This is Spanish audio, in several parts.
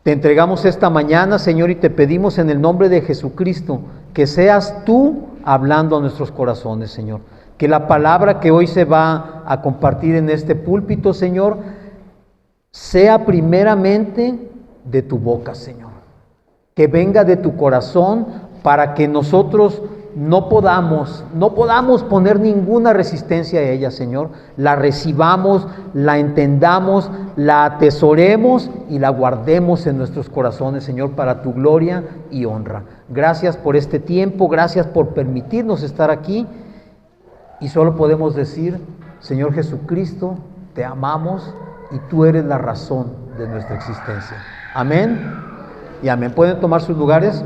Te entregamos esta mañana, Señor, y te pedimos en el nombre de Jesucristo que seas tú hablando a nuestros corazones, Señor. Que la palabra que hoy se va a compartir en este púlpito, Señor, sea primeramente de tu boca, Señor. Que venga de tu corazón para que nosotros no podamos poner ninguna resistencia a ella, Señor. La recibamos, la entendamos, la atesoremos y la guardemos en nuestros corazones, Señor, para tu gloria y honra. Gracias por este tiempo, gracias por permitirnos estar aquí. Y solo podemos decir, Señor Jesucristo, te amamos y tú eres la razón de nuestra existencia. Amén y amén. ¿Pueden tomar sus lugares?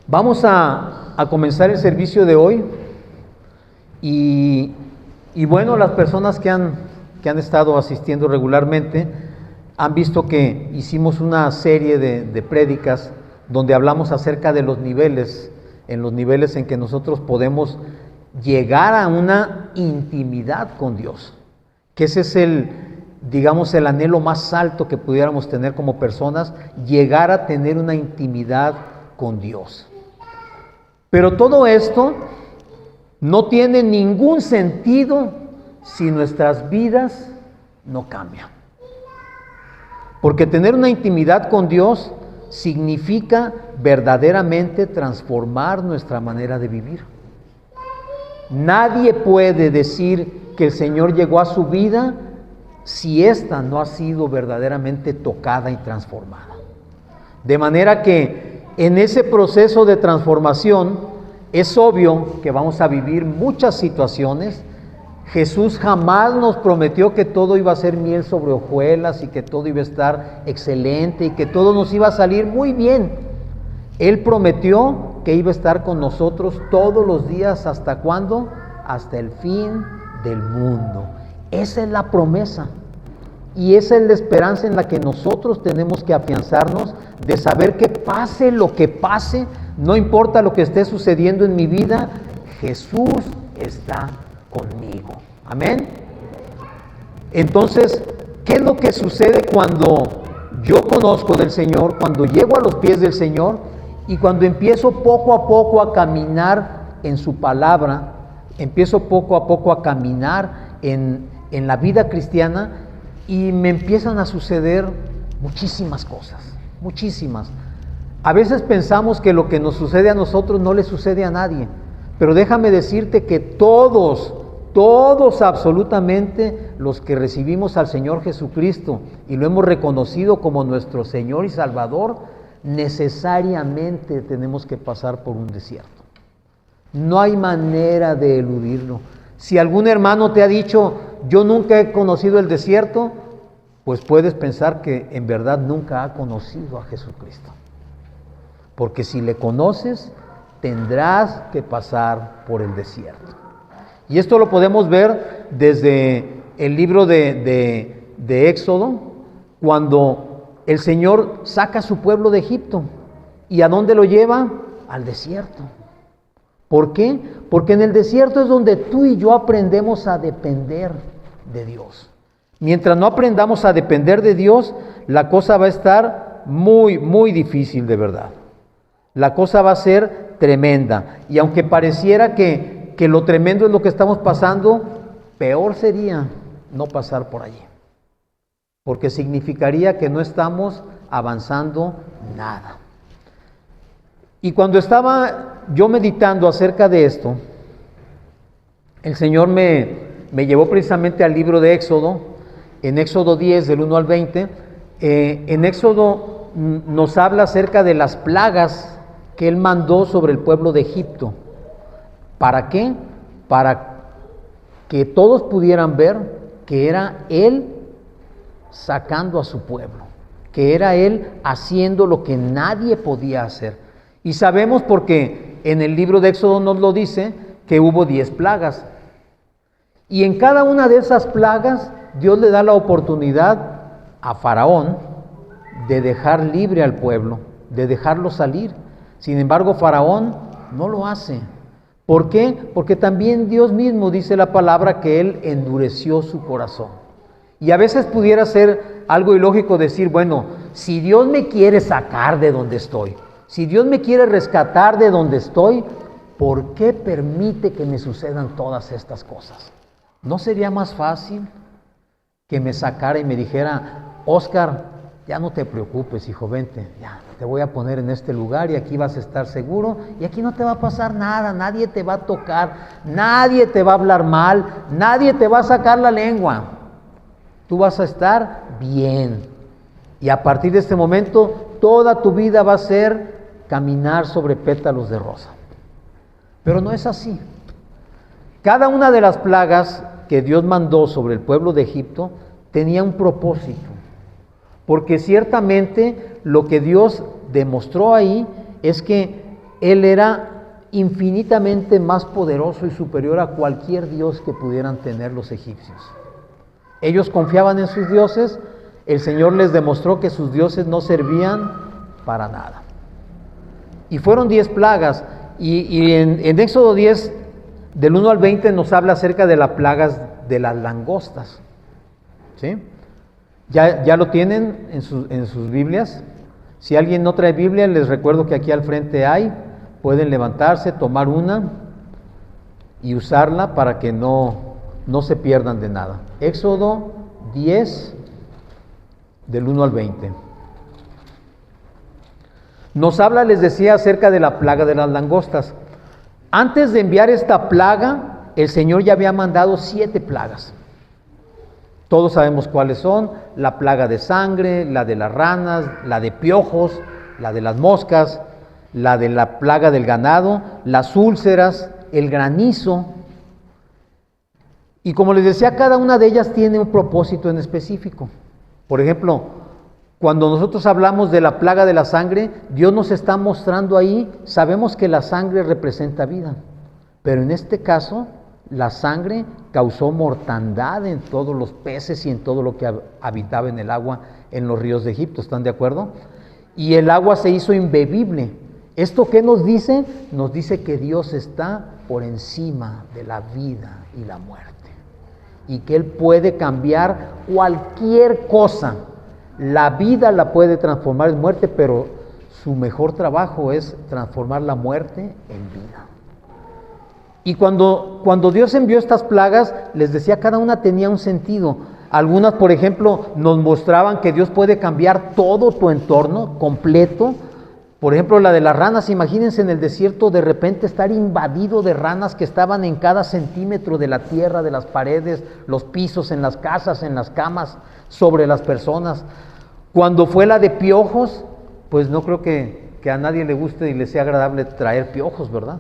Vamos a comenzar el servicio de hoy y bueno, las personas que han estado asistiendo regularmente han visto que hicimos una serie de prédicas donde hablamos acerca de los niveles en que nosotros podemos llegar a una intimidad con Dios, que ese es el anhelo más alto que pudiéramos tener como personas, llegar a tener una intimidad con Dios. Pero todo esto no tiene ningún sentido si nuestras vidas no cambian. Porque tener una intimidad con Dios significa verdaderamente transformar nuestra manera de vivir. Nadie puede decir que el Señor llegó a su vida si ésta no ha sido verdaderamente tocada y transformada. De manera que en ese proceso de transformación es obvio que vamos a vivir muchas situaciones. Jesús jamás nos prometió que todo iba a ser miel sobre hojuelas y que todo iba a estar excelente y que todo nos iba a salir muy bien. Él prometió que iba a estar con nosotros todos los días. ¿Hasta cuándo? Hasta el fin del mundo. Esa es la promesa. Y esa es la esperanza en la que nosotros tenemos que afianzarnos, de saber que pase lo que pase, no importa lo que esté sucediendo en mi vida, Jesús está conmigo. Amén. Entonces, ¿qué es lo que sucede cuando yo conozco del Señor, cuando llego a los pies del Señor y cuando empiezo poco a poco a caminar en su palabra, empiezo poco a poco a caminar en la vida cristiana? Y me empiezan a suceder muchísimas cosas, muchísimas. A veces pensamos que lo que nos sucede a nosotros no le sucede a nadie, pero déjame decirte que todos absolutamente los que recibimos al Señor Jesucristo y lo hemos reconocido como nuestro Señor y Salvador, necesariamente tenemos que pasar por un desierto. No hay manera de eludirlo. Si algún hermano te ha dicho, yo nunca he conocido el desierto, pues puedes pensar que en verdad nunca ha conocido a Jesucristo. Porque si le conoces, tendrás que pasar por el desierto. Y esto lo podemos ver desde el libro de Éxodo, cuando el Señor saca a su pueblo de Egipto. ¿Y a dónde lo lleva? Al desierto. ¿Por qué? Porque en el desierto es donde tú y yo aprendemos a depender de Dios. Mientras no aprendamos a depender de Dios, la cosa va a estar muy, muy difícil de verdad. La cosa va a ser tremenda. Y aunque pareciera que lo tremendo es lo que estamos pasando, peor sería no pasar por allí. Porque significaría que no estamos avanzando nada. Y cuando estaba yo meditando acerca de esto, el Señor me llevó precisamente al libro de Éxodo, en Éxodo 10, del 1 al 20. En Éxodo nos habla acerca de las plagas que Él mandó sobre el pueblo de Egipto. ¿Para qué? Para que todos pudieran ver que era Él sacando a su pueblo, que era Él haciendo lo que nadie podía hacer. Y sabemos porque en el libro de Éxodo nos lo dice, que hubo 10 plagas. Y en cada una de esas plagas, Dios le da la oportunidad a Faraón de dejar libre al pueblo, de dejarlo salir. Sin embargo, Faraón no lo hace. ¿Por qué? Porque también Dios mismo dice la palabra que Él endureció su corazón. Y a veces pudiera ser algo ilógico decir, bueno, si Dios me quiere sacar de donde estoy, si Dios me quiere rescatar de donde estoy, ¿por qué permite que me sucedan todas estas cosas? ¿No sería más fácil que me sacara y me dijera, Óscar, ya no te preocupes, hijo, vente, ya te voy a poner en este lugar y aquí vas a estar seguro y aquí no te va a pasar nada, nadie te va a tocar, nadie te va a hablar mal, nadie te va a sacar la lengua, tú vas a estar bien y a partir de este momento toda tu vida va a ser caminar sobre pétalos de rosa? Pero no es así. Cada una de las plagas que Dios mandó sobre el pueblo de Egipto tenía un propósito. Porque ciertamente lo que Dios demostró ahí es que Él era infinitamente más poderoso y superior a cualquier dios que pudieran tener los egipcios. Ellos confiaban en sus dioses, el Señor les demostró que sus dioses no servían para nada. Y fueron 10 plagas, y en Éxodo 10, del 1 al 20, nos habla acerca de las plagas de las langostas. ¿Sí? ¿Ya lo tienen en sus Biblias? Si alguien no trae Biblia, les recuerdo que aquí al frente hay, pueden levantarse, tomar una y usarla para que no se pierdan de nada. Éxodo 10, del 1 al 20. Nos habla, les decía, acerca de la plaga de las langostas. Antes de enviar esta plaga, el Señor ya había mandado 7 plagas. Todos sabemos cuáles son: la plaga de sangre, la de las ranas, la de piojos, la de las moscas, la de la plaga del ganado, las úlceras, el granizo. Y como les decía, cada una de ellas tiene un propósito en específico. Por ejemplo, cuando nosotros hablamos de la plaga de la sangre, Dios nos está mostrando ahí, sabemos que la sangre representa vida, pero en este caso, la sangre causó mortandad en todos los peces y en todo lo que habitaba en el agua, en los ríos de Egipto, ¿están de acuerdo? Y el agua se hizo imbebible. ¿Esto qué nos dice? Nos dice que Dios está por encima de la vida y la muerte, y que Él puede cambiar cualquier cosa. La vida la puede transformar en muerte, pero su mejor trabajo es transformar la muerte en vida. Y cuando Dios envió estas plagas, les decía, cada una tenía un sentido. Algunas, por ejemplo, nos mostraban que Dios puede cambiar todo tu entorno completo. Por ejemplo, la de las ranas, imagínense en el desierto de repente estar invadido de ranas que estaban en cada centímetro de la tierra, de las paredes, los pisos, en las casas, en las camas, sobre las personas. Cuando fue la de piojos, pues no creo que a nadie le guste y le sea agradable traer piojos, ¿verdad?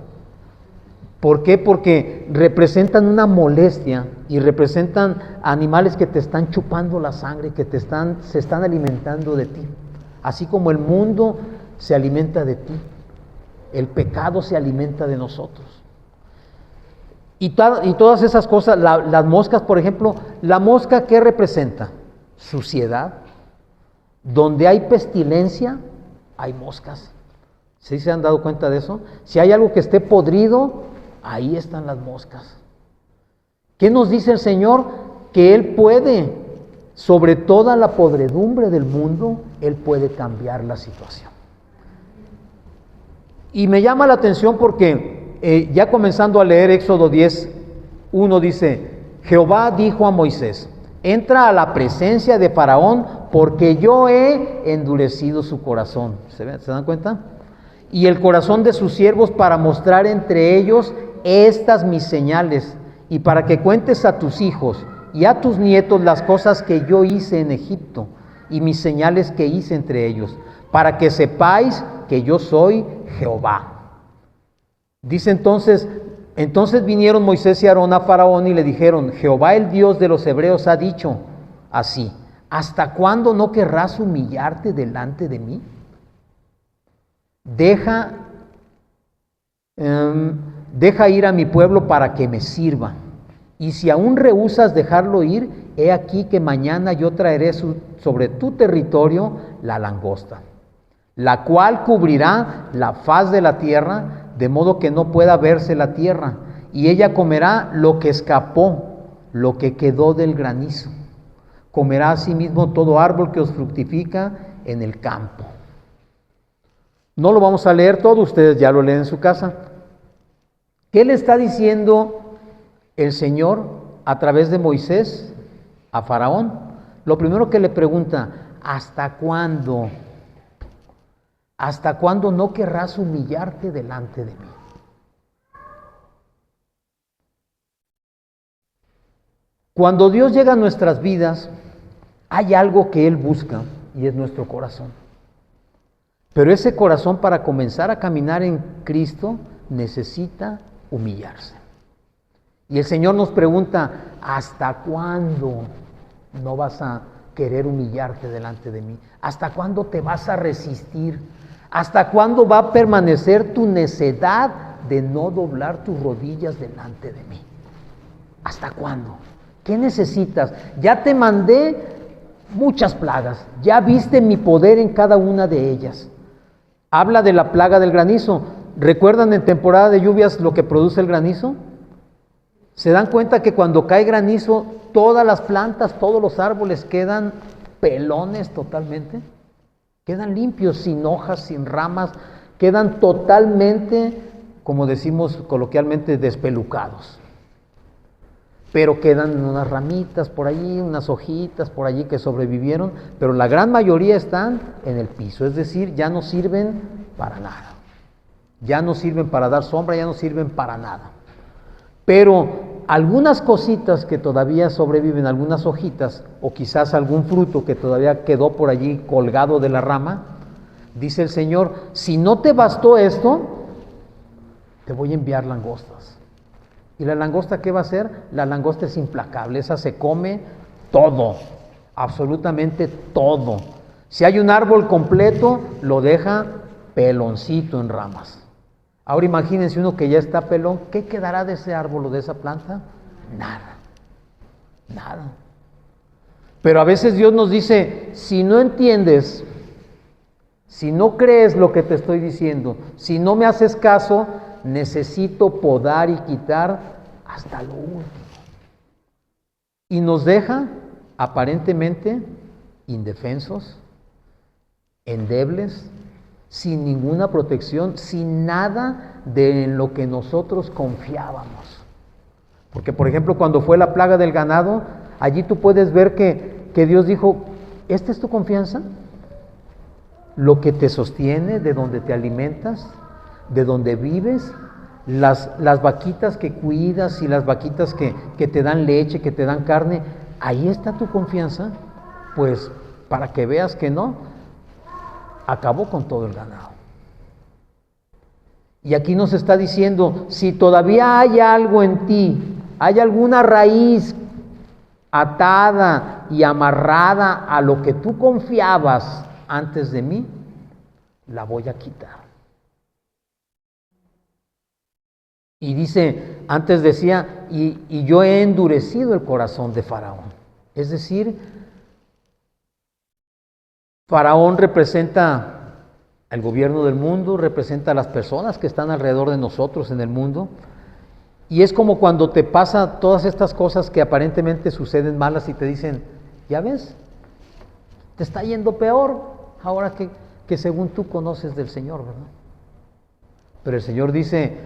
¿Por qué? Porque representan una molestia y representan animales que te están chupando la sangre, que se están alimentando de ti. Así como el mundo se alimenta de ti, el pecado se alimenta de nosotros. Y todas esas cosas, las moscas, por ejemplo, la mosca, ¿qué representa? Suciedad. Donde hay pestilencia, hay moscas. ¿Sí se han dado cuenta de eso? Si hay algo que esté podrido, ahí están las moscas. ¿Qué nos dice el Señor? Que Él puede, sobre toda la podredumbre del mundo, Él puede cambiar la situación. Y me llama la atención porque ya comenzando a leer Éxodo 10, 1 dice, Jehová dijo a Moisés, entra a la presencia de Faraón porque yo he endurecido su corazón. ¿Se dan cuenta? Y el corazón de sus siervos para mostrar entre ellos estas mis señales y para que cuentes a tus hijos y a tus nietos las cosas que yo hice en Egipto y mis señales que hice entre ellos, para que sepáis que yo soy Jehová. Dice entonces vinieron Moisés y Aarón a Faraón y le dijeron, Jehová el Dios de los hebreos ha dicho así, ¿hasta cuándo no querrás humillarte delante de mí? Deja ir a mi pueblo para que me sirva. Y si aún rehusas dejarlo ir, he aquí que mañana yo traeré sobre tu territorio la langosta, la cual cubrirá la faz de la tierra, de modo que no pueda verse la tierra, y ella comerá lo que escapó, lo que quedó del granizo. Comerá asimismo todo árbol que os fructifica en el campo. No lo vamos a leer todo, ustedes ya lo leen en su casa. ¿Qué le está diciendo el Señor a través de Moisés a Faraón? Lo primero que le pregunta, ¿hasta cuándo? ¿Hasta cuándo no querrás humillarte delante de mí? Cuando Dios llega a nuestras vidas, hay algo que Él busca y es nuestro corazón. Pero ese corazón, para comenzar a caminar en Cristo, necesita humillarse. Y el Señor nos pregunta, ¿hasta cuándo no vas a querer humillarte delante de mí? ¿Hasta cuándo te vas a resistir? ¿Hasta cuándo va a permanecer tu necedad de no doblar tus rodillas delante de mí? ¿Hasta cuándo? ¿Qué necesitas? Ya te mandé muchas plagas, ya viste mi poder en cada una de ellas. Habla de la plaga del granizo. ¿Recuerdan en temporada de lluvias lo que produce el granizo? ¿Se dan cuenta que cuando cae granizo, todas las plantas, todos los árboles quedan pelones totalmente? Quedan limpios, sin hojas, sin ramas, quedan totalmente, como decimos coloquialmente, despelucados. Pero quedan unas ramitas por allí, unas hojitas por allí que sobrevivieron, pero la gran mayoría están en el piso, es decir, ya no sirven para nada. Ya no sirven para dar sombra, ya no sirven para nada. Pero algunas cositas que todavía sobreviven, algunas hojitas, o quizás algún fruto que todavía quedó por allí colgado de la rama, dice el Señor, si no te bastó esto, te voy a enviar langostas. ¿Y la langosta qué va a hacer? La langosta es implacable, esa se come todo, absolutamente todo. Si hay un árbol completo, lo deja peloncito en ramas. Ahora imagínense uno que ya está pelón, ¿qué quedará de ese árbol o de esa planta? Nada, nada. Pero a veces Dios nos dice, si no entiendes, si no crees lo que te estoy diciendo, si no me haces caso, necesito podar y quitar hasta lo último. Y nos deja aparentemente indefensos, endebles, sin ninguna protección, sin nada de en lo que nosotros confiábamos. Porque, por ejemplo, cuando fue la plaga del ganado, allí tú puedes ver que Dios dijo, ¿esta es tu confianza? Lo que te sostiene, de donde te alimentas, de donde vives, las vaquitas que cuidas y las vaquitas que te dan leche, que te dan carne, ahí está tu confianza. Pues para que veas que no, acabó con todo el ganado. Y aquí nos está diciendo, si todavía hay algo en ti, hay alguna raíz atada y amarrada a lo que tú confiabas antes de mí, la voy a quitar. Y dice, antes decía, y yo he endurecido el corazón de Faraón. Es decir, Faraón representa el gobierno del mundo, representa a las personas que están alrededor de nosotros en el mundo. Y es como cuando te pasa todas estas cosas que aparentemente suceden malas y te dicen, ya ves, te está yendo peor ahora que según tú conoces del Señor, ¿verdad? Pero el Señor dice,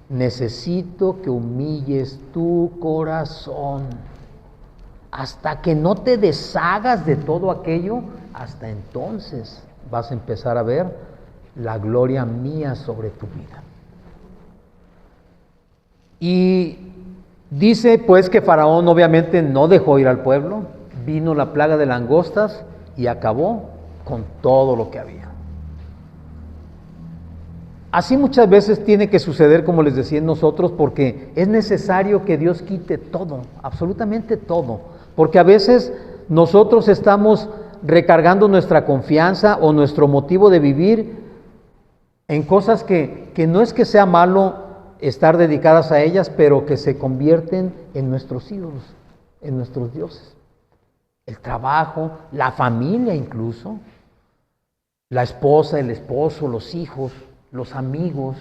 necesito que humilles tu corazón. Hasta que no te deshagas de todo aquello, hasta entonces vas a empezar a ver la gloria mía sobre tu vida. Y dice pues que Faraón obviamente no dejó ir al pueblo, vino la plaga de langostas y acabó con todo lo que había. Así muchas veces tiene que suceder, como les decía, en nosotros, porque es necesario que Dios quite todo, absolutamente todo, porque a veces nosotros estamos recargando nuestra confianza o nuestro motivo de vivir en cosas que no es que sea malo estar dedicadas a ellas, pero que se convierten en nuestros ídolos, en nuestros dioses. El trabajo, la familia incluso, la esposa, el esposo, los hijos, los amigos,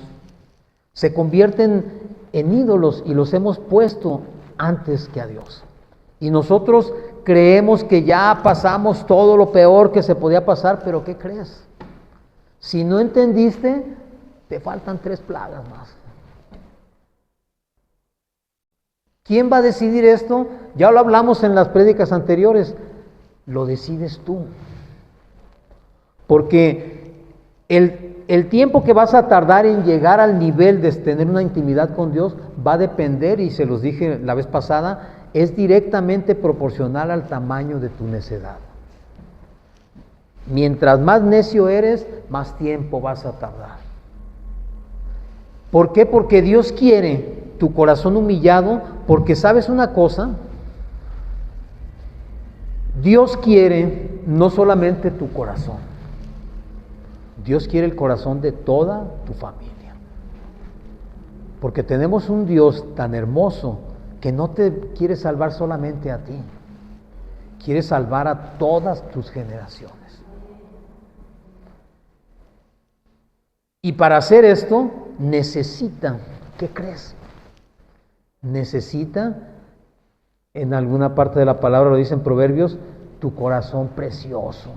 se convierten en ídolos y los hemos puesto antes que a Dios. Y nosotros creemos que ya pasamos todo lo peor que se podía pasar, pero ¿qué crees? Si no entendiste, te faltan 3 plagas más. ¿Quién va a decidir esto? Ya lo hablamos en las prédicas anteriores. Lo decides tú. Porque el tiempo que vas a tardar en llegar al nivel de tener una intimidad con Dios va a depender, y se los dije la vez pasada, es directamente proporcional al tamaño de tu necedad. Mientras más necio eres, más tiempo vas a tardar. ¿Por qué? Porque Dios quiere tu corazón humillado, porque ¿sabes una cosa? Dios quiere no solamente tu corazón, Dios quiere el corazón de toda tu familia. Porque tenemos un Dios tan hermoso que no te quiere salvar solamente a ti, quiere salvar a todas tus generaciones. Y para hacer esto, necesita, ¿qué crees? Necesita, en alguna parte de la palabra lo dice en Proverbios, tu corazón precioso.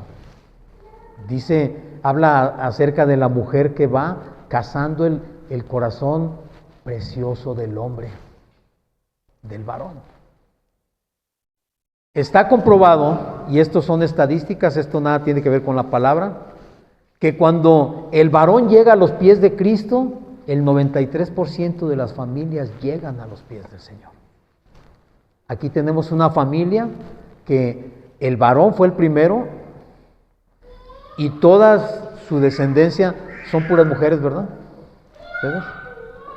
Dice, habla acerca de la mujer que va cazando el corazón precioso del hombre, del varón. Está comprobado, y esto son estadísticas, esto nada tiene que ver con la palabra, que cuando el varón llega a los pies de Cristo, el 93% de las familias llegan a los pies del Señor. Aquí tenemos una familia que el varón fue el primero y toda su descendencia son puras mujeres, ¿verdad? ¿Ustedes?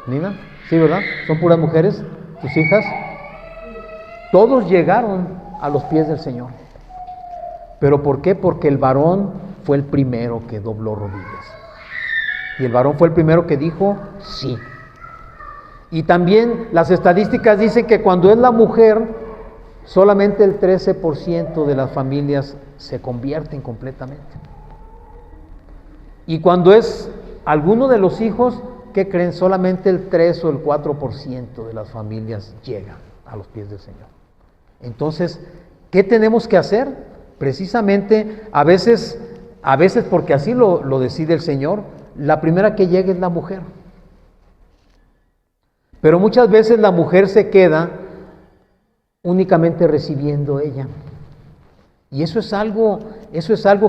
¿Nina? Sí, ¿verdad? Son puras mujeres, tus hijas. Todos llegaron a los pies del Señor. ¿Pero por qué? Porque el varón fue el primero que dobló rodillas. Y el varón fue el primero que dijo sí. Y también las estadísticas dicen que cuando es la mujer, solamente el 13% de las familias se convierten completamente. Y cuando es alguno de los hijos, ¿qué creen? Solamente el 3 o el 4% de las familias llegan a los pies del Señor. Entonces, ¿qué tenemos que hacer? Precisamente, a veces porque así lo decide el Señor, la primera que llegue es la mujer. Pero muchas veces la mujer se queda únicamente recibiendo ella. Y eso es algo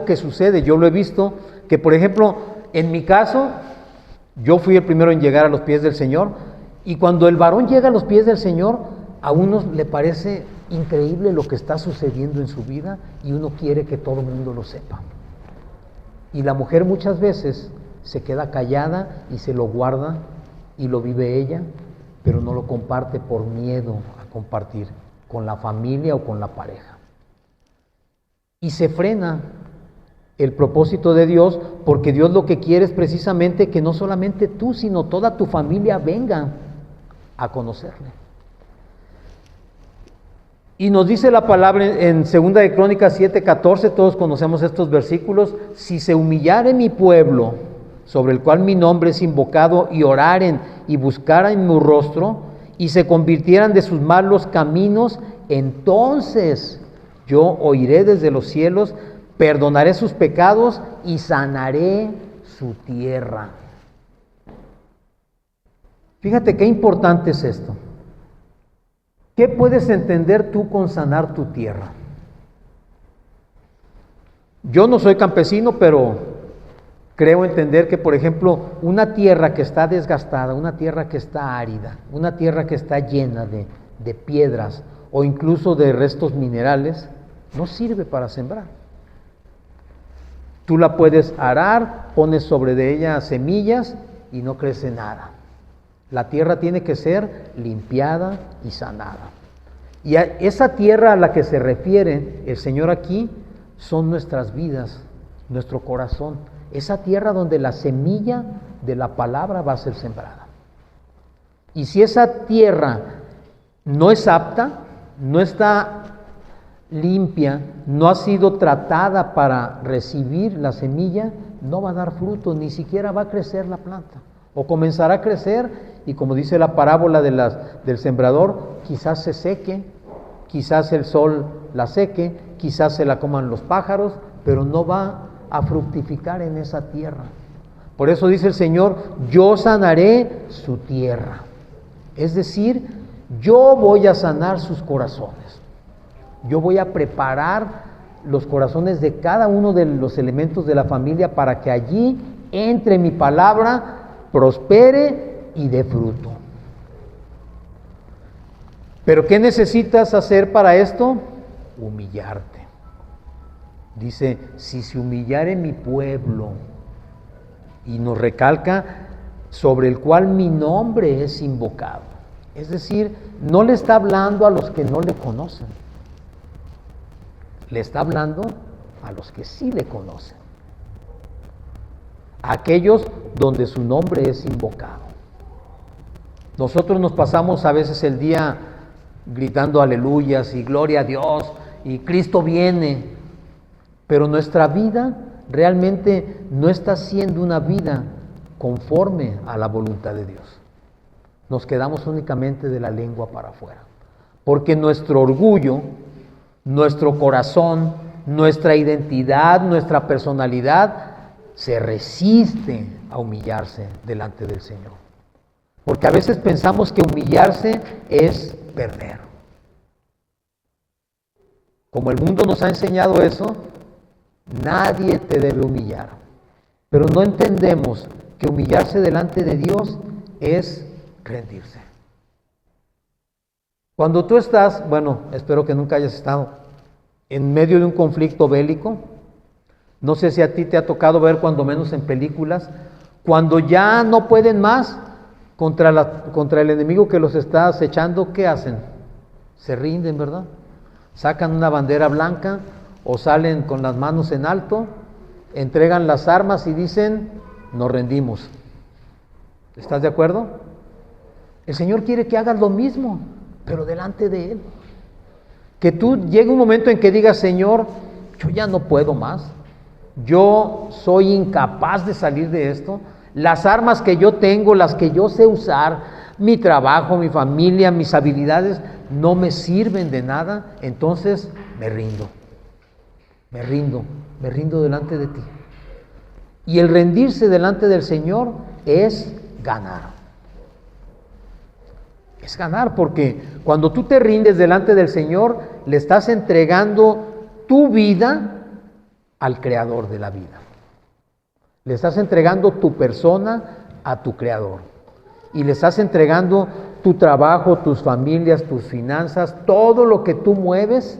que sucede. Yo lo he visto, que por ejemplo, en mi caso, yo fui el primero en llegar a los pies del Señor, y cuando el varón llega a los pies del Señor, a uno le parece increíble lo que está sucediendo en su vida, y uno quiere que todo el mundo lo sepa. Y la mujer muchas veces se queda callada y se lo guarda y lo vive ella, pero no lo comparte por miedo a compartir con la familia o con la pareja. Y se frena el propósito de Dios, porque Dios lo que quiere es precisamente que no solamente tú, sino toda tu familia venga a conocerle. Y nos dice la palabra en 2 de Crónicas 7:14, todos conocemos estos versículos: si se humillare mi pueblo, sobre el cual mi nombre es invocado, y oraren y buscaren mi rostro, y se convirtieran de sus malos caminos, entonces yo oiré desde los cielos, perdonaré sus pecados y sanaré su tierra. Fíjate qué importante es esto. ¿Qué puedes entender tú con sanar tu tierra? Yo no soy campesino, pero creo entender que, por ejemplo, una tierra que está desgastada, una tierra que está árida, una tierra que está llena de piedras o incluso de restos minerales, no sirve para sembrar. Tú la puedes arar, pones sobre de ella semillas y no crece nada. La tierra tiene que ser limpiada y sanada. Y a esa tierra a la que se refiere el Señor aquí son nuestras vidas, nuestro corazón. Esa tierra donde la semilla de la palabra va a ser sembrada. Y si esa tierra no es apta, no está limpia, no ha sido tratada para recibir la semilla, no va a dar fruto, ni siquiera va a crecer la planta. O comenzará a crecer y, como dice la parábola del sembrador, quizás se seque, quizás el sol la seque, quizás se la coman los pájaros, pero no va a fructificar en esa tierra. Por eso dice el Señor, yo sanaré su tierra. Es decir, yo voy a sanar sus corazones. Yo voy a preparar los corazones de cada uno de los elementos de la familia para que allí entre mi palabra, prospere y dé fruto. ¿Pero qué necesitas hacer para esto? Humillarte. Dice, si se humillare mi pueblo, y nos recalca, sobre el cual mi nombre es invocado. Es decir, no le está hablando a los que no le conocen. Le está hablando a los que sí le conocen. A aquellos donde su nombre es invocado. Nosotros nos pasamos a veces el día gritando aleluyas y gloria a Dios y Cristo viene, pero nuestra vida realmente no está siendo una vida conforme a la voluntad de Dios. Nos quedamos únicamente de la lengua para afuera, porque nuestro orgullo, nuestro corazón, nuestra identidad, nuestra personalidad se resiste a humillarse delante del Señor. Porque a veces pensamos que humillarse es perder. Como el mundo nos ha enseñado eso, nadie te debe humillar. Pero no entendemos que humillarse delante de Dios es rendirse. Cuando tú estás, bueno, espero que nunca hayas estado en medio de un conflicto bélico, no sé si a ti te ha tocado ver cuando menos en películas, cuando ya no pueden más contra el enemigo que los está acechando, ¿qué hacen? Se rinden, ¿verdad? Sacan una bandera blanca o salen con las manos en alto, entregan las armas y dicen, nos rendimos. ¿Estás de acuerdo? El Señor quiere que hagas lo mismo, pero delante de Él. Que tú llegue un momento en que digas, Señor, yo ya no puedo más. Yo soy incapaz de salir de esto. Las armas que yo tengo, las que yo sé usar, mi trabajo, mi familia, mis habilidades, no me sirven de nada. Entonces me rindo delante de ti. Y el rendirse delante del Señor es ganar. Es ganar, porque cuando tú te rindes delante del Señor, le estás entregando tu vida al Creador de la vida. Le estás entregando tu persona a tu Creador. Y le estás entregando tu trabajo, tus familias, tus finanzas, todo lo que tú mueves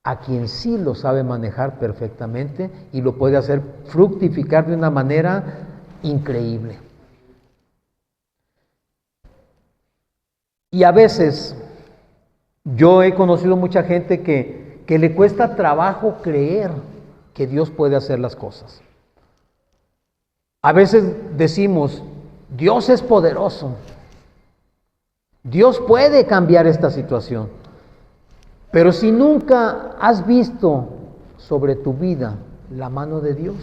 a quien sí lo sabe manejar perfectamente y lo puede hacer fructificar de una manera increíble. Y a veces yo he conocido mucha gente que le cuesta trabajo creer que Dios puede hacer las cosas. A veces decimos, Dios es poderoso, Dios puede cambiar esta situación, pero si nunca has visto sobre tu vida la mano de Dios,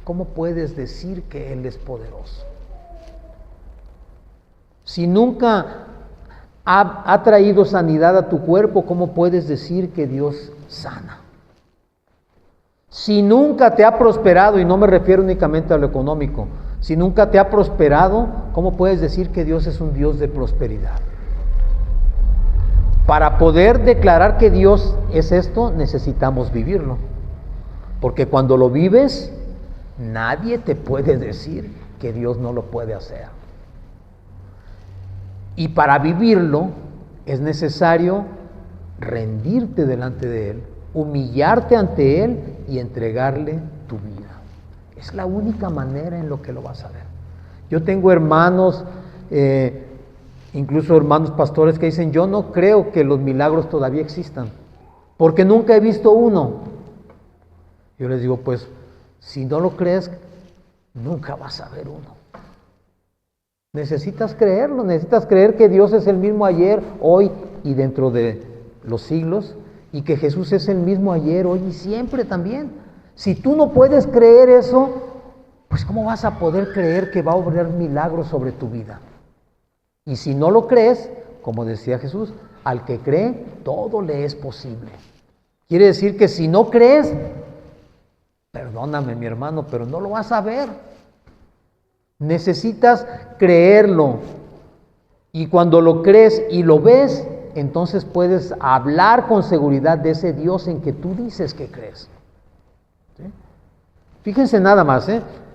¿cómo puedes decir que Él es poderoso? Si nunca ha traído sanidad a tu cuerpo, ¿cómo puedes decir que Dios sana? Si nunca te ha prosperado, y no me refiero únicamente a lo económico, si nunca te ha prosperado, ¿cómo puedes decir que Dios es un Dios de prosperidad? Para poder declarar que Dios es esto, necesitamos vivirlo. Porque cuando lo vives, nadie te puede decir que Dios no lo puede hacer. Y para vivirlo es necesario rendirte delante de Él, humillarte ante Él y entregarle tu vida. Es la única manera en lo que lo vas a ver. Yo tengo hermanos, incluso hermanos pastores que dicen, yo no creo que los milagros todavía existan, porque nunca he visto uno. Yo les digo, pues, si no lo crees, nunca vas a ver uno. Necesitas creerlo, necesitas creer que Dios es el mismo ayer, hoy y dentro de los siglos, y que Jesús es el mismo ayer, hoy y siempre también. Si tú no puedes creer eso, pues ¿cómo vas a poder creer que va a obrar milagros sobre tu vida? Y si no lo crees, como decía Jesús, al que cree, todo le es posible. Quiere decir que si no crees, perdóname mi hermano, pero no lo vas a ver. Necesitas creerlo. Y cuando lo crees y lo ves, entonces puedes hablar con seguridad de ese Dios en que tú dices que crees. ¿Sí? Fíjense nada más,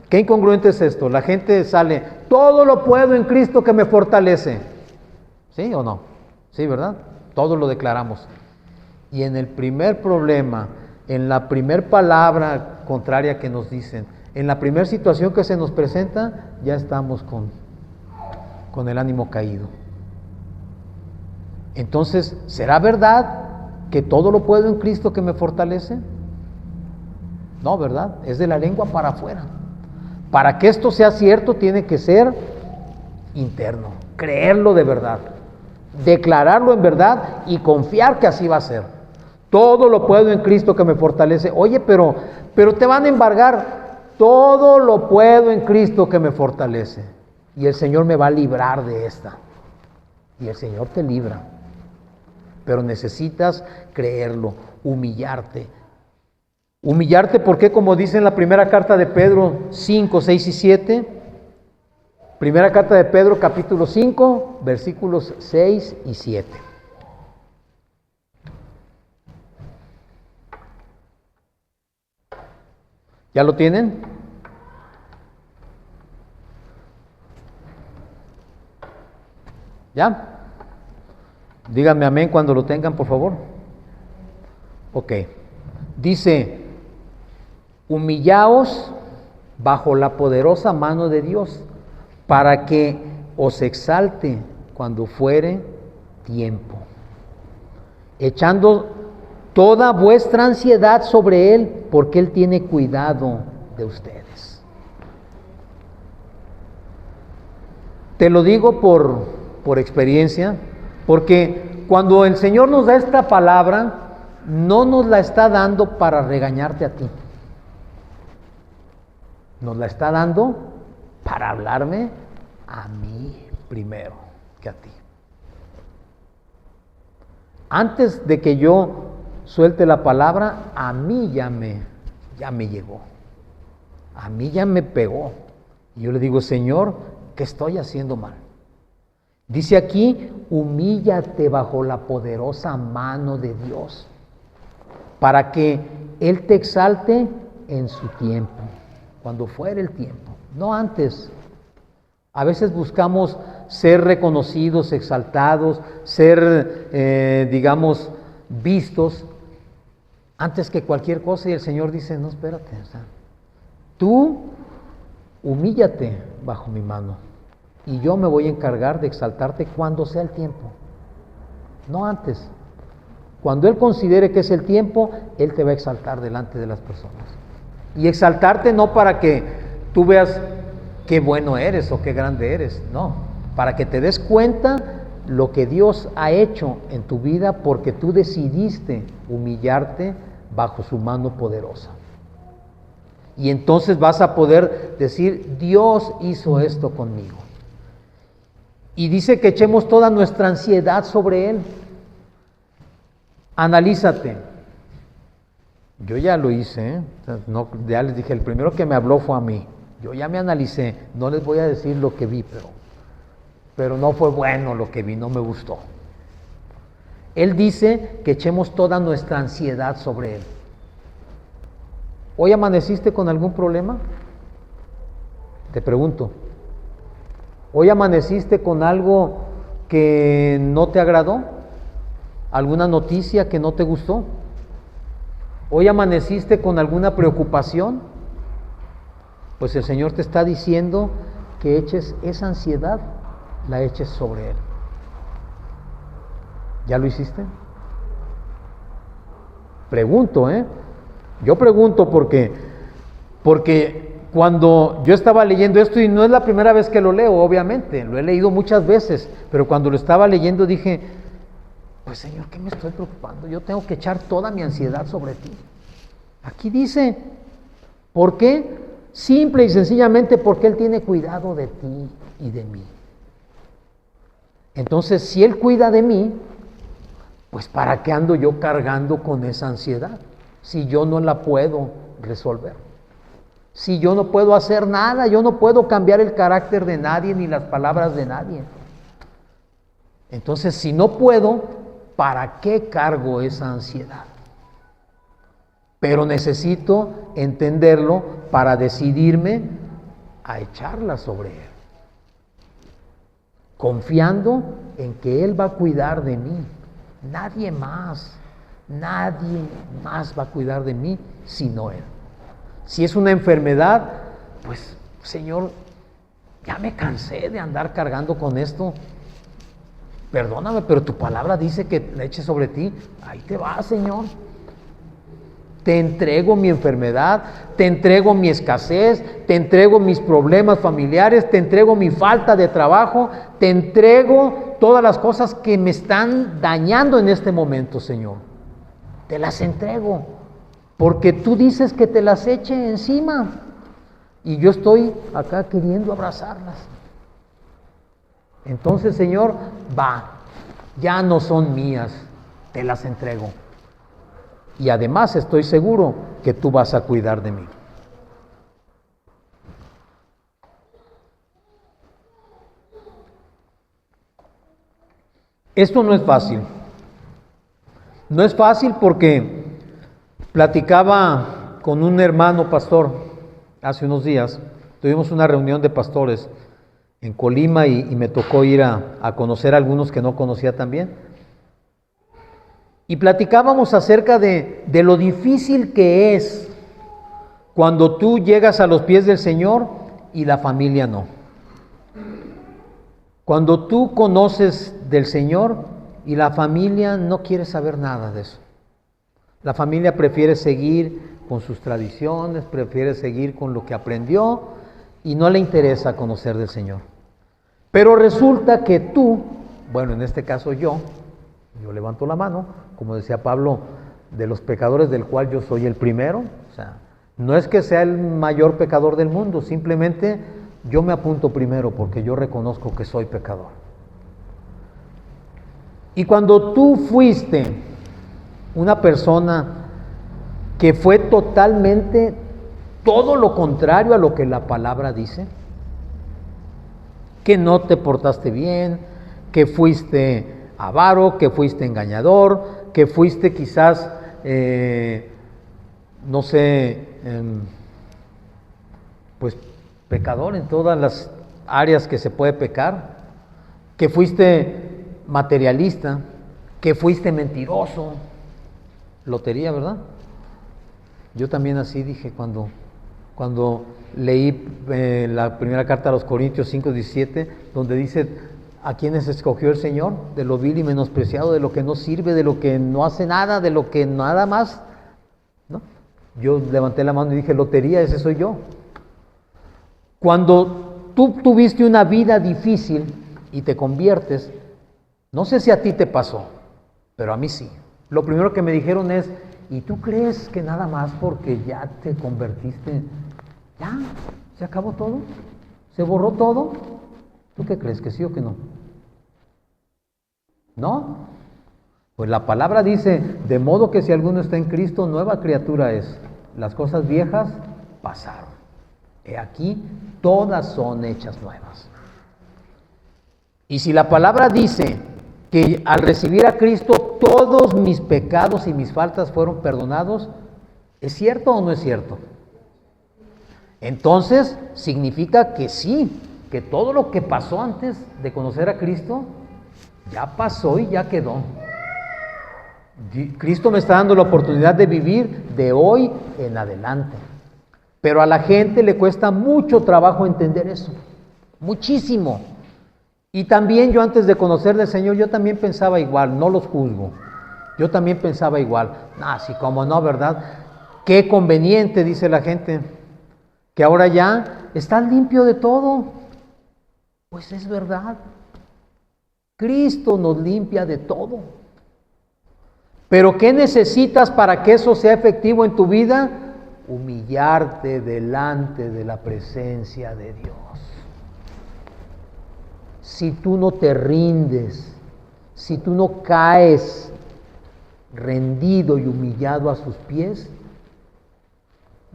qué incongruente es esto. La gente sale, todo lo puedo en Cristo que me fortalece. ¿Sí o no? Sí, ¿verdad? Todo lo declaramos. Y en el primer problema, en la primer palabra contraria que nos dicen, en la primera situación que se nos presenta, ya estamos con el ánimo caído. Entonces, ¿será verdad que todo lo puedo en Cristo que me fortalece? No, ¿verdad? Es de la lengua para afuera. Para que esto sea cierto, tiene que ser interno, creerlo de verdad, declararlo en verdad y confiar que así va a ser. Todo lo puedo en Cristo que me fortalece. Oye, pero te van a embargar. Todo lo puedo en Cristo que me fortalece. Y el Señor me va a librar de esta. Y el Señor te libra. Pero necesitas creerlo, humillarte. Humillarte porque, como dice en la primera carta de Pedro 5, 6 y 7, primera carta de Pedro capítulo 5, versículos 6 y 7. ¿Ya lo tienen? ¿Ya? Díganme amén cuando lo tengan, por favor. Ok. Dice, humillaos bajo la poderosa mano de Dios, para que os exalte cuando fuere tiempo, echando toda vuestra ansiedad sobre Él, porque Él tiene cuidado de ustedes. Te lo digo por experiencia, porque cuando el Señor nos da esta palabra, no nos la está dando para regañarte a ti. Nos la está dando para hablarme a mí primero que a ti. Antes de que yo suelte la palabra, a mí ya me llegó. A mí ya me pegó. Y yo le digo, Señor, ¿qué estoy haciendo mal? Dice aquí, humíllate bajo la poderosa mano de Dios, para que Él te exalte en su tiempo, cuando fuere el tiempo, no antes. A veces buscamos ser reconocidos, exaltados, ser, digamos, vistos antes que cualquier cosa, y el Señor dice, no, espérate, tú humíllate bajo mi mano y yo me voy a encargar de exaltarte cuando sea el tiempo, no antes. Cuando Él considere que es el tiempo, Él te va a exaltar delante de las personas. Y exaltarte no para que tú veas qué bueno eres o qué grande eres, no, para que te des cuenta lo que Dios ha hecho en tu vida, porque tú decidiste humillarte bajo su mano poderosa. Y entonces vas a poder decir, Dios hizo esto conmigo. Y dice que echemos toda nuestra ansiedad sobre Él. Analízate. Yo ya lo hice, no, ya les dije, el primero que me habló fue a mí. Yo ya me analicé, no les voy a decir lo que vi, pero no fue bueno lo que vi, no me gustó. Él dice que echemos toda nuestra ansiedad sobre Él. ¿Hoy amaneciste con algún problema? Te pregunto. ¿Hoy amaneciste con algo que no te agradó? ¿Alguna noticia que no te gustó? ¿Hoy amaneciste con alguna preocupación? Pues el Señor te está diciendo que eches esa ansiedad, la eches sobre Él. ¿Ya lo hiciste? Pregunto, Yo pregunto porque cuando yo estaba leyendo esto, y no es la primera vez que lo leo, obviamente, lo he leído muchas veces, pero cuando lo estaba leyendo dije, pues Señor, ¿qué me estoy preocupando? Yo tengo que echar toda mi ansiedad sobre ti. Aquí dice, ¿por qué? Simple y sencillamente porque Él tiene cuidado de ti y de mí. Entonces, si Él cuida de mí, pues ¿para qué ando yo cargando con esa ansiedad? Si yo no la puedo resolver. Si yo no puedo hacer nada, yo no puedo cambiar el carácter de nadie ni las palabras de nadie. Entonces, si no puedo, ¿para qué cargo esa ansiedad? Pero necesito entenderlo para decidirme a echarla sobre Él, confiando en que Él va a cuidar de mí. Nadie más va a cuidar de mí sino Él. Si es una enfermedad, pues Señor, ya me cansé de andar cargando con esto. Perdóname, pero tu palabra dice que la eche sobre ti. Ahí te va, Señor. Te entrego mi enfermedad, te entrego mi escasez, te entrego mis problemas familiares, te entrego mi falta de trabajo, te entrego todas las cosas que me están dañando en este momento, Señor. Te las entrego, porque tú dices que te las eche encima y yo estoy acá queriendo abrazarlas. Entonces, Señor, ya no son mías, te las entrego. Y además estoy seguro que tú vas a cuidar de mí. Esto no es fácil. No es fácil porque platicaba con un hermano pastor hace unos días. Tuvimos una reunión de pastores en Colima y me tocó ir a conocer a algunos que no conocía también. Y platicábamos acerca de lo difícil que es cuando tú llegas a los pies del Señor y la familia no. Cuando tú conoces del Señor y la familia no quiere saber nada de eso. La familia prefiere seguir con sus tradiciones, prefiere seguir con lo que aprendió y no le interesa conocer del Señor. Pero resulta que tú, bueno, en este caso yo levanto la mano, como decía Pablo, de los pecadores del cual yo soy el primero. O sea, no es que sea el mayor pecador del mundo, simplemente yo me apunto primero porque yo reconozco que soy pecador. Y cuando tú fuiste una persona que fue totalmente todo lo contrario a lo que la palabra dice, que no te portaste bien, que fuiste avaro, que fuiste engañador, que fuiste quizás, pues pecador en todas las áreas que se puede pecar, que fuiste materialista, que fuiste mentiroso, lotería, ¿verdad? Yo también así dije cuando leí la primera carta a los Corintios 5:17, donde dice: ¿a quiénes escogió el Señor? De lo vil y menospreciado, de lo que no sirve, de lo que no hace nada, de lo que nada más, ¿no? Yo levanté la mano y dije: lotería, ese soy yo. Cuando tú tuviste una vida difícil y te conviertes, no sé si a ti te pasó, pero a mí sí. Lo primero que me dijeron es: ¿y tú crees que nada más porque ya te convertiste, ya, se acabó todo? ¿Se borró todo? ¿Tú qué crees, que sí o que no? ¿No? Pues la palabra dice: de modo que si alguno está en Cristo, nueva criatura es. Las cosas viejas pasaron. He aquí, todas son hechas nuevas. Y si la palabra dice que al recibir a Cristo todos mis pecados y mis faltas fueron perdonados, ¿es cierto o no es cierto? Entonces significa que sí, que todo lo que pasó antes de conocer a Cristo ya pasó y ya quedó. Cristo me está dando la oportunidad de vivir de hoy en adelante. Pero a la gente le cuesta mucho trabajo entender eso, muchísimo. Y también yo, antes de conocer del Señor, yo también pensaba igual, no los juzgo. Yo también pensaba igual, sí, como no, ¿verdad? Qué conveniente, dice la gente, que ahora ya está limpio de todo. Pues es verdad. Cristo nos limpia de todo. Pero ¿qué necesitas para que eso sea efectivo en tu vida? Humillarte delante de la presencia de Dios. Si tú no te rindes, si tú no caes rendido y humillado a sus pies,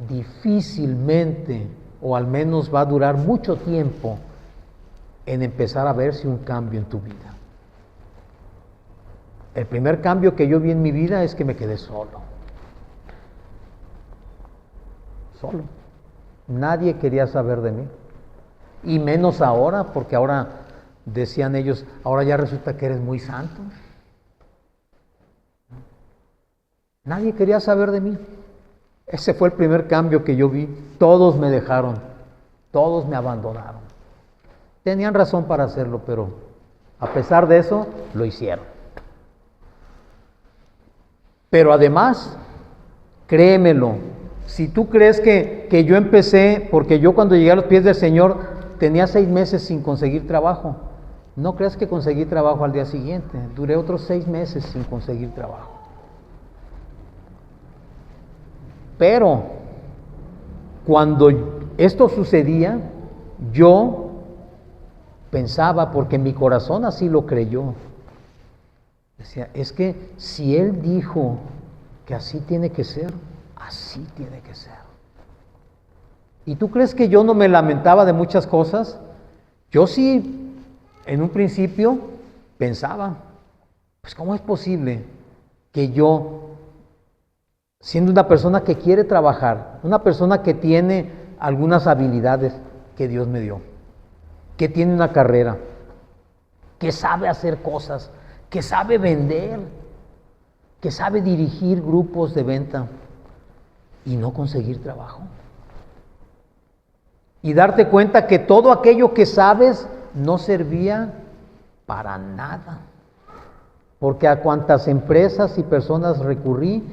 difícilmente, o al menos va a durar mucho tiempo, en empezar a verse un cambio en tu vida. El primer cambio que yo vi en mi vida es que me quedé solo. Solo. Nadie quería saber de mí. Y menos ahora, porque ahora, decían ellos, ahora ya resulta que eres muy santo. Nadie quería saber de mí. Ese fue el primer cambio que yo vi. Todos me dejaron, todos me abandonaron. Tenían razón para hacerlo, pero a pesar de eso, lo hicieron. Pero además, créemelo, si tú crees que yo empecé, porque yo cuando llegué a los pies del Señor tenía 6 meses sin conseguir trabajo, no creas que conseguí trabajo al día siguiente, duré otros 6 meses sin conseguir trabajo. Pero cuando esto sucedía, yo pensaba, porque mi corazón así lo creyó, decía, es que si Él dijo que así tiene que ser, así tiene que ser. ¿Y tú crees que yo no me lamentaba de muchas cosas? Yo sí, en un principio, pensaba, pues ¿cómo es posible que yo, siendo una persona que quiere trabajar, una persona que tiene algunas habilidades que Dios me dio, que tiene una carrera, que sabe hacer cosas, que sabe vender, que sabe dirigir grupos de venta y no conseguir trabajo? Y darte cuenta que todo aquello que sabes no servía para nada. Porque a cuantas empresas y personas recurrí,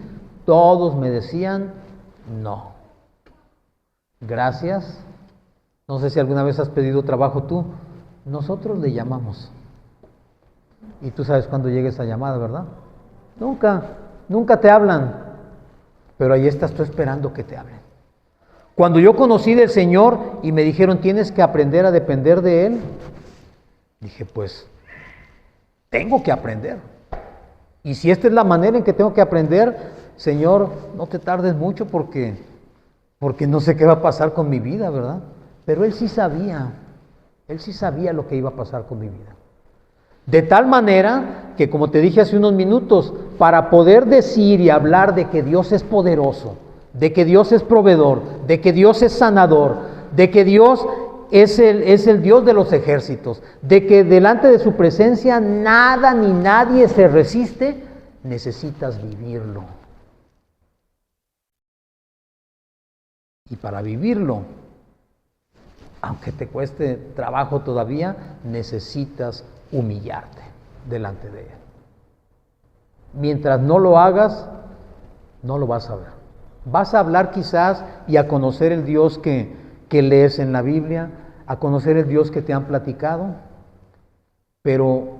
todos me decían, no. Gracias. No sé si alguna vez has pedido trabajo tú. Nosotros le llamamos. Y tú sabes cuándo llega esa llamada, ¿verdad? Nunca te hablan. Pero ahí estás tú esperando que te hablen. Cuando yo conocí del Señor y me dijeron, tienes que aprender a depender de Él, dije, pues, tengo que aprender. Y si esta es la manera en que tengo que aprender, Señor, no te tardes mucho porque no sé qué va a pasar con mi vida, ¿verdad? Pero Él sí sabía lo que iba a pasar con mi vida. De tal manera que, como te dije hace unos minutos, para poder decir y hablar de que Dios es poderoso, de que Dios es proveedor, de que Dios es sanador, de que Dios es el Dios de los ejércitos, de que delante de su presencia nada ni nadie se resiste, necesitas vivirlo. Y para vivirlo, aunque te cueste trabajo todavía, necesitas humillarte delante de Él. Mientras no lo hagas, no lo vas a ver. Vas a hablar quizás y a conocer el Dios que lees en la Biblia, a conocer el Dios que te han platicado, pero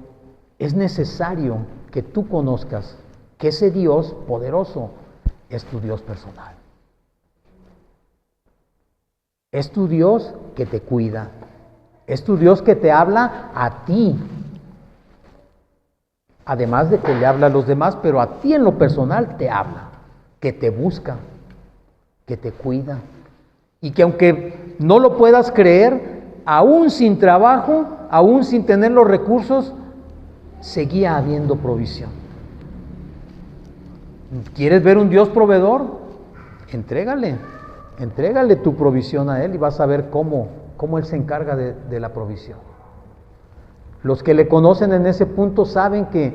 es necesario que tú conozcas que ese Dios poderoso es tu Dios personal. Es tu Dios que te cuida. Es tu Dios que te habla a ti. Además de que le habla a los demás, pero a ti en lo personal te habla, que te busca, que te cuida. Y que aunque no lo puedas creer, aún sin trabajo, aún sin tener los recursos, seguía habiendo provisión. ¿Quieres ver un Dios proveedor? Entrégale tu provisión a Él y vas a ver cómo Él se encarga de la provisión. Los que le conocen en ese punto saben que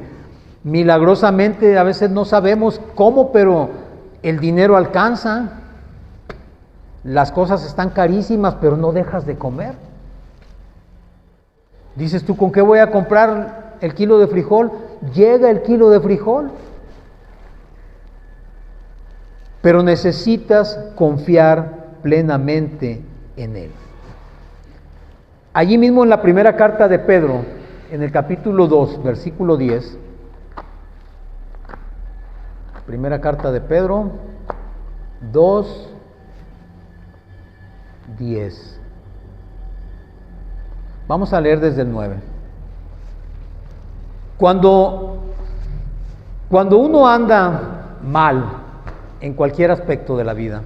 milagrosamente, a veces no sabemos cómo, pero el dinero alcanza, las cosas están carísimas, pero no dejas de comer. Dices tú, ¿con qué voy a comprar el kilo de frijol? Llega el kilo de frijol. Pero necesitas confiar plenamente en Él. Allí mismo en la primera carta de Pedro, en el capítulo 2, versículo 10, primera carta de Pedro, 2, 10. Vamos a leer desde el 9. Cuando Cuando uno anda mal en cualquier aspecto de la vida,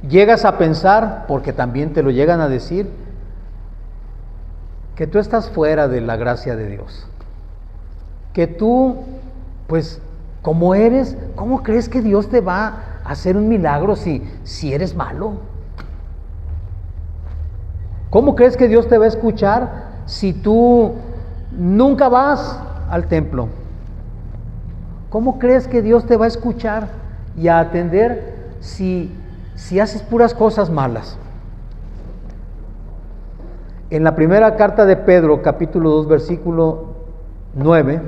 llegas a pensar, porque también te lo llegan a decir, que tú estás fuera de la gracia de Dios. Que tú, pues, como eres, ¿cómo crees que Dios te va a hacer un milagro si eres malo? ¿Cómo crees que Dios te va a escuchar si tú nunca vas al templo? ¿Cómo crees que Dios te va a escuchar y a atender si haces puras cosas malas? En la primera carta de Pedro, capítulo 2, versículo 9,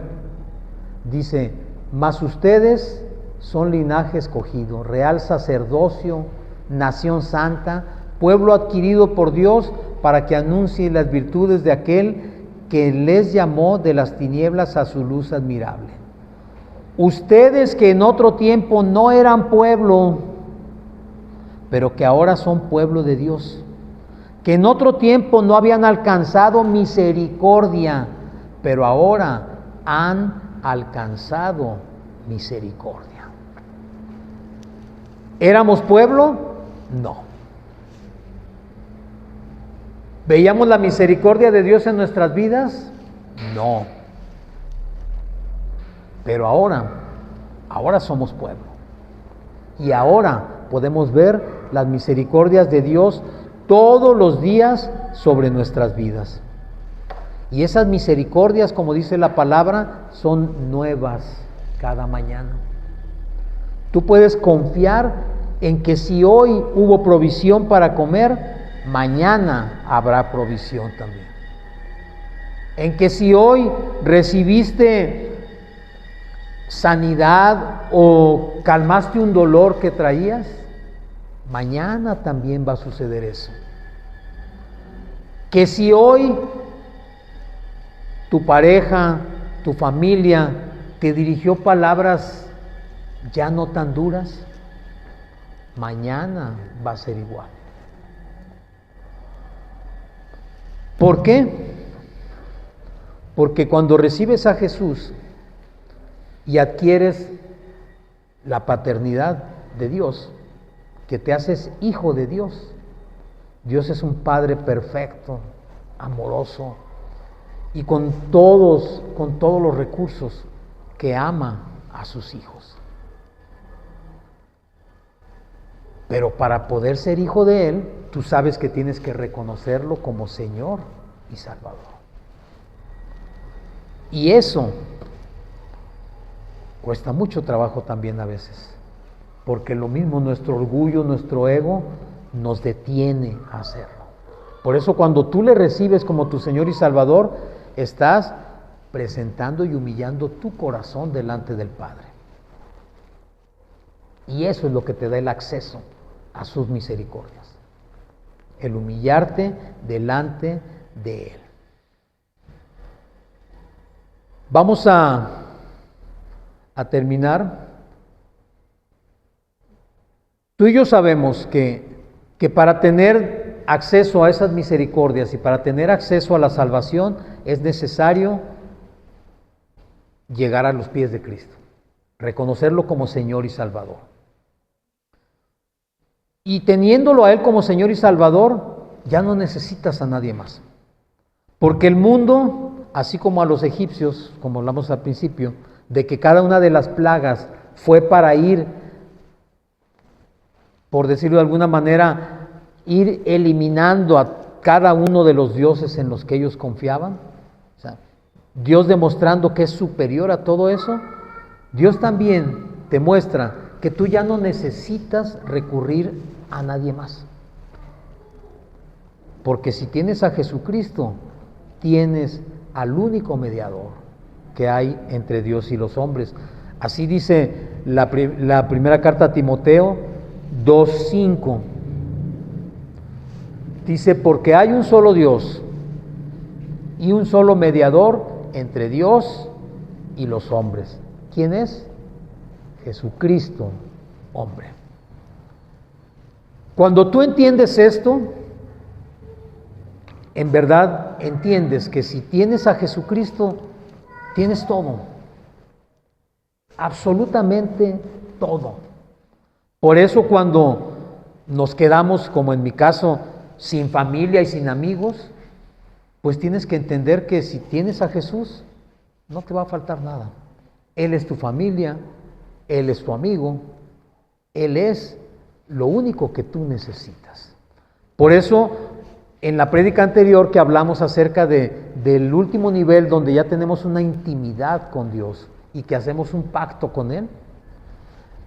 dice: mas ustedes son linaje escogido, real sacerdocio, nación santa, pueblo adquirido por Dios, para que anuncie las virtudes de aquel que les llamó de las tinieblas a su luz admirable. Ustedes que en otro tiempo no eran pueblo, pero que ahora son pueblo de Dios, que en otro tiempo no habían alcanzado misericordia, pero ahora han alcanzado misericordia. ¿Éramos pueblo? No. ¿Veíamos la misericordia de Dios en nuestras vidas? No. Pero ahora somos pueblo. Y ahora podemos ver las misericordias de Dios todos los días sobre nuestras vidas. Y esas misericordias, como dice la palabra, son nuevas cada mañana. Tú puedes confiar en que si hoy hubo provisión para comer, mañana habrá provisión también. En que si hoy recibiste sanidad o calmaste un dolor que traías, mañana también va a suceder eso. Que si hoy tu pareja, tu familia te dirigió palabras ya no tan duras, mañana va a ser igual. ¿Por qué? Porque cuando recibes a Jesús y adquieres la paternidad de Dios, que te haces hijo de Dios, Dios es un Padre perfecto, amoroso y con todos los recursos, que ama a sus hijos. Pero para poder ser hijo de Él, tú sabes que tienes que reconocerlo como Señor y Salvador. Y eso cuesta mucho trabajo también a veces, porque lo mismo nuestro orgullo, nuestro ego, nos detiene a hacerlo. Por eso cuando tú le recibes como tu Señor y Salvador, estás presentando y humillando tu corazón delante del Padre. Y eso es lo que te da el acceso a sus misericordias, el humillarte delante de Él. Vamos a terminar. Tú y yo sabemos que para tener acceso a esas misericordias y para tener acceso a la salvación es necesario llegar a los pies de Cristo, reconocerlo como Señor y Salvador. Y teniéndolo a Él como Señor y Salvador, ya no necesitas a nadie más. Porque el mundo, así como a los egipcios, como hablamos al principio, de que cada una de las plagas fue para ir, por decirlo de alguna manera, ir eliminando a cada uno de los dioses en los que ellos confiaban. O sea, Dios demostrando que es superior a todo eso, Dios también te muestra que tú ya no necesitas recurrir a nadie más. Porque si tienes a Jesucristo, tienes al único mediador que hay entre Dios y los hombres. Así dice la primera carta a Timoteo 2:5. Dice: porque hay un solo Dios y un solo mediador entre Dios y los hombres. ¿Quién es? Jesucristo, hombre. Cuando tú entiendes esto, en verdad entiendes que si tienes a Jesucristo, tienes todo. absolutamente todo. Por eso cuando nos quedamos, como en mi caso, sin familia y sin amigos, pues tienes que entender que si tienes a Jesús, no te va a faltar nada. Él es tu familia, Él es tu amigo, Él es lo único que tú necesitas. Por eso, en la prédica anterior que hablamos acerca del último nivel donde ya tenemos una intimidad con Dios y que hacemos un pacto con Él,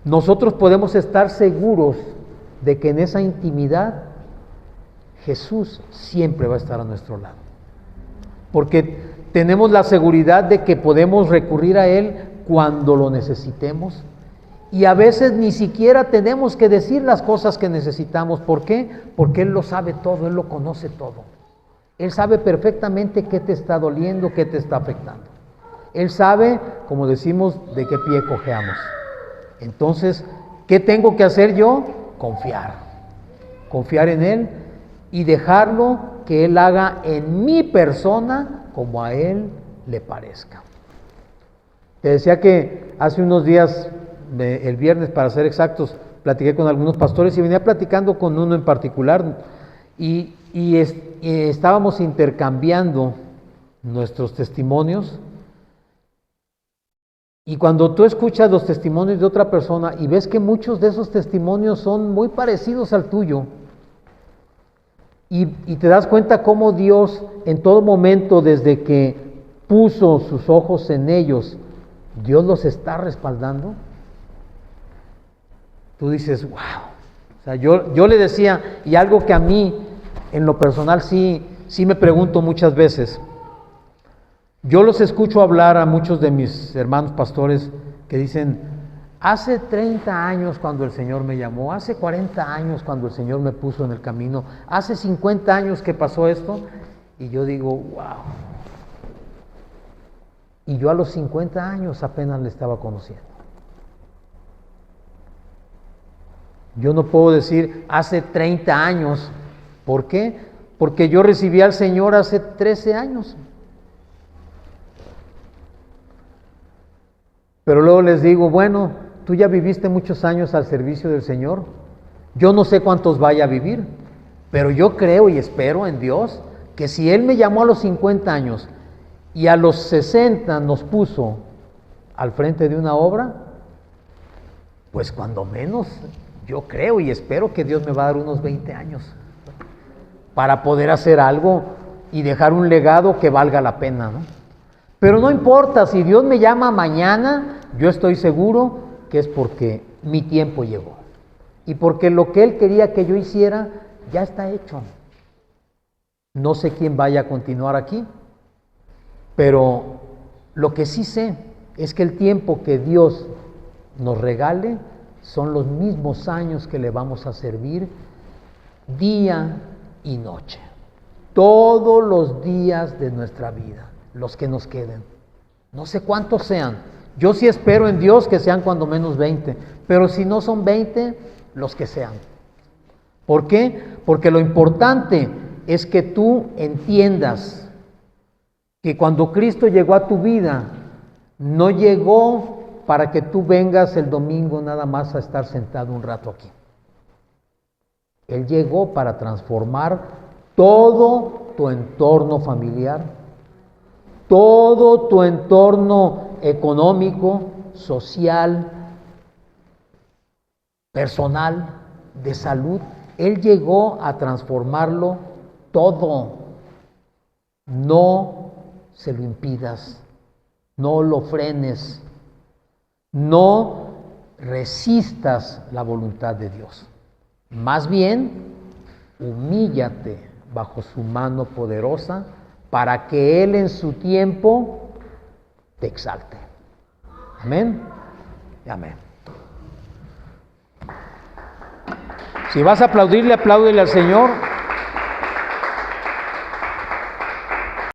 nosotros podemos estar seguros de que en esa intimidad Jesús siempre va a estar a nuestro lado. Porque tenemos la seguridad de que podemos recurrir a Él cuando lo necesitemos. Y a veces ni siquiera tenemos que decir las cosas que necesitamos. ¿Por qué? Porque Él lo sabe todo, Él lo conoce todo. Él sabe perfectamente qué te está doliendo, qué te está afectando. Él sabe, como decimos, de qué pie cojeamos. Entonces, ¿qué tengo que hacer yo? Confiar. Confiar en Él y dejarlo que Él haga en mi persona como a Él le parezca. Te decía que hace unos días, el viernes para ser exactos, platiqué con algunos pastores y venía platicando con uno en particular y estábamos intercambiando nuestros testimonios. Y cuando tú escuchas los testimonios de otra persona y ves que muchos de esos testimonios son muy parecidos al tuyo, y te das cuenta cómo Dios en todo momento, desde que puso sus ojos en ellos, Dios los está respaldando, tú dices, wow. O sea, yo le decía, y algo que a mí en lo personal sí me pregunto muchas veces, yo los escucho hablar a muchos de mis hermanos pastores que dicen, hace 30 años cuando el Señor me llamó, hace 40 años cuando el Señor me puso en el camino, hace 50 años que pasó esto, y yo digo, wow. Y yo a los 50 años apenas le estaba conociendo. Yo no puedo decir hace 30 años, ¿por qué? Porque yo recibí al Señor hace 13 años. Pero luego les digo, bueno, tú ya viviste muchos años al servicio del Señor. Yo no sé cuántos vaya a vivir, pero yo creo y espero en Dios que si Él me llamó a los 50 años y a los 60 nos puso al frente de una obra, pues cuando menos yo creo y espero que Dios me va a dar unos 20 años para poder hacer algo y dejar un legado que valga la pena, ¿no? Pero no importa, si Dios me llama mañana, yo estoy seguro que es porque mi tiempo llegó. Y porque lo que Él quería que yo hiciera, ya está hecho. No sé quién vaya a continuar aquí, pero lo que sí sé es que el tiempo que Dios nos regale son los mismos años que le vamos a servir día y noche. Todos los días de nuestra vida. Los que nos queden, no sé cuántos sean, yo sí espero en Dios que sean cuando menos 20, pero si no son 20, los que sean. ¿Por qué? Porque lo importante es que tú entiendas que cuando Cristo llegó a tu vida, no llegó para que tú vengas el domingo nada más a estar sentado un rato aquí. Él llegó para transformar todo tu entorno familiar, todo tu entorno económico, social, personal, de salud. Él llegó a transformarlo todo. No se lo impidas, no lo frenes, no resistas la voluntad de Dios. Más bien, humíllate bajo su mano poderosa para que Él en su tiempo te exalte. Amén. Amén. Si vas a aplaudirle, apláudele al Señor.